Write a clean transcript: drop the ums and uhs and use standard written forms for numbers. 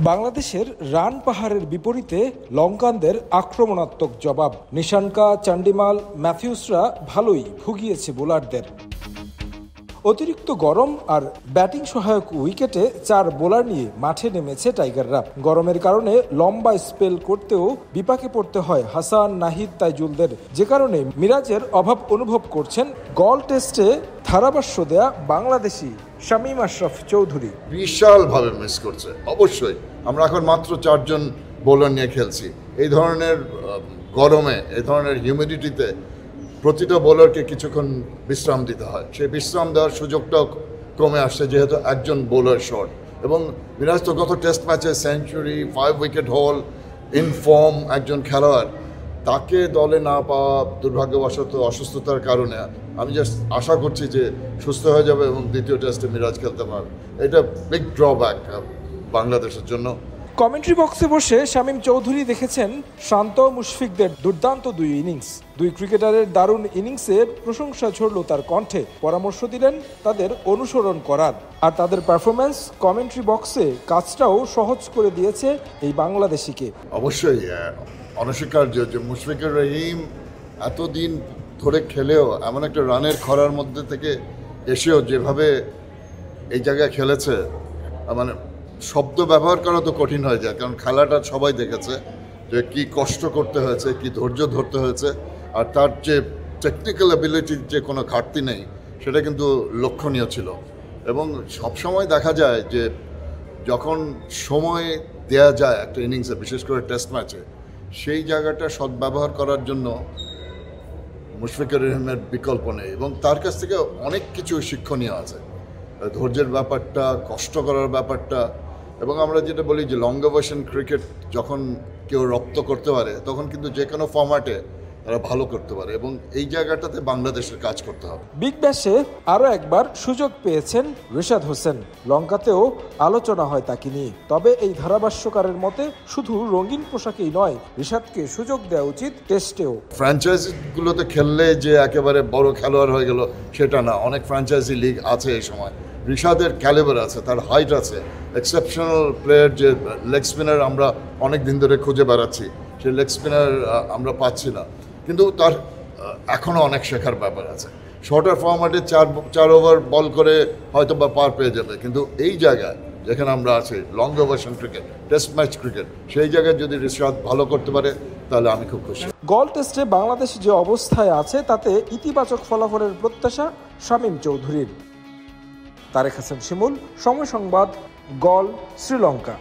বাংলাদেশের রান পাহাড়ের বিপরীতে লঙ্কানদের আক্রমণাত্মক জবাব। নিশাঙ্কা, চান্ডিমাল, ম্যাথিউসরা ভালোই ভুগিয়েছে বোলারদের। অতিরিক্ত গরম আর ব্যাটিং সহায়ক উইকেটে 4 বোলার নিয়ে মাঠে নেমেছে টাইগাররা। গরমের কারণে লম্বা স্পেল করতেও বিপাকে পড়তে হয় হাসান, নাহিদ, তাইজুলদের, যে কারণে মিরাজের অভাব অনুভব করছেন গল টেস্টে ধারাভাষ্য দেয়া বাংলাদেশি শামীম আশরাফ চৌধুরী। বিশালভাবে মিস করছে। অবশ্যই আমরা এখন মাত্র 4 জন বোলার নিয়ে খেলছি। এই ধরনের গরমে, এই ধরনের হিউমিডিটিতে প্রতিটা বোলারকে কিছুক্ষণ বিশ্রাম দিতে হয়। সেই বিশ্রাম দেওয়ার সুযোগটাও কমে আসছে যেহেতু একজন বোলার শর্ট। এবং মিরাজ তো গত টেস্ট ম্যাচে সেঞ্চুরি, 5 উইকেট হল, ইনফর্ম একজন খেলোয়াড়, তাকে দলে না পাওয়া দুর্ভাগ্যবশত অসুস্থতার কারণে আমি জাস্ট আশা করছি যে সুস্থ হয়ে যাবে এবং দ্বিতীয় টেস্টে মিরাজ খেলতে পারবে। এটা বিগ ড্রব্যাক বাংলাদেশের জন্য। কমেন্ট্রি বক্সে বসে শামীম চৌধুরী দেখেছেন শান্ত, মুশফিকদের দুর্দান্ত 2 ইনিংস। 2 ক্রিকেটারের দারুণ ইনিংসের প্রশংসা ঝরল তার কণ্ঠে। পরামর্শ দিলেন তাদের অনুসরণ করার। আর তাদের পারফরম্যান্স কমেন্ট্রি বক্সে কাজটাও সহজ করে দিয়েছে এই বাংলাদেশিকে। অবশ্যই অনস্বীকার্য যে মুশফিকুর রহিম এতদিন ধরে খেলেও এমন একটা রানের খরার মধ্যে থেকে এসেও যেভাবে এই জায়গায় খেলেছে, মানে শব্দ ব্যবহার করা তো কঠিন হয়ে যায়, কারণ খেলাটা সবাই দেখেছে যে কি কষ্ট করতে হয়েছে, কি ধৈর্য ধরতে হয়েছে। আর তার যে টেকনিক্যাল অ্যাবিলিটির যে কোনো ঘাটতি নেই সেটা কিন্তু লক্ষণীয় ছিল। এবং সবসময় দেখা যায় যে যখন সময় দেয়া যায় একটা ইনিংসে, বিশেষ করে টেস্ট ম্যাচে, সেই জায়গাটা সদ্ব্যবহার করার জন্য মুশফিকুর রহিমের বিকল্প নেই। এবং তার কাছ থেকে অনেক কিছু শিক্ষণীয় আছে, ধৈর্যের ব্যাপারটা, কষ্ট করার ব্যাপারটা। এবং আমরা যেটা বলি যে লং ভার্সন ক্রিকেট যখন কেউ রপ্ত করতে পারে তখন কিন্তু যে কোনো ফরম্যাটে তারা ভালো করতে পারে, এবং এই জায়গাটাতে বাংলাদেশের কাজ করতে হবে। বিগ ব্যাশে আরও একবার সুযোগ পেয়েছেন রিশাদ হোসেন। লঙ্কাতেও আলোচনা হয় তাকে নিয়ে। তবে এই ধারাভাষ্যকারের মতে শুধু রঙিন পোশাকেই নয়, রিশাদকে সুযোগ দেওয়া উচিত টেস্টেও। ফ্র্যাঞ্চাইজিগুলোতে খেললে যে একেবারে বড় খেলোয়াড় হয়ে গেল সেটা না। অনেক ফ্র্যাঞ্চাইজি লিগ আছে এই সময়। রিশাদের ক্যালিবার আছে, তার হাইট আছে, এক্সেপশনাল প্লেয়ার। যে লেগ স্পিনার আমরা অনেক দিন ধরে খুঁজে বেড়াচ্ছি, সেই লেগ স্পিনার আমরা পাচ্ছি না। কিন্তু তার এখনও অনেক শেখার ব্যাপার আছে। শর্টার ফরম্যাটে 4 ওভার বল করে হয়তো বা পার পেয়ে যাবে, কিন্তু এই জায়গায় যেখানে আমরা আছি long version cricket, test match cricket, সেই জায়গায় যদি রিশাদ ভালো করতে পারে তাহলে আমি খুব খুশি। গল টেস্টে বাংলাদেশ যে অবস্থায় আছে তাতে ইতিবাচক ফলাফলের প্রত্যাশা শামীম চৌধুরীর। তারেক হাসান শিমুল, সময় সংবাদ, গল, শ্রীলঙ্কা।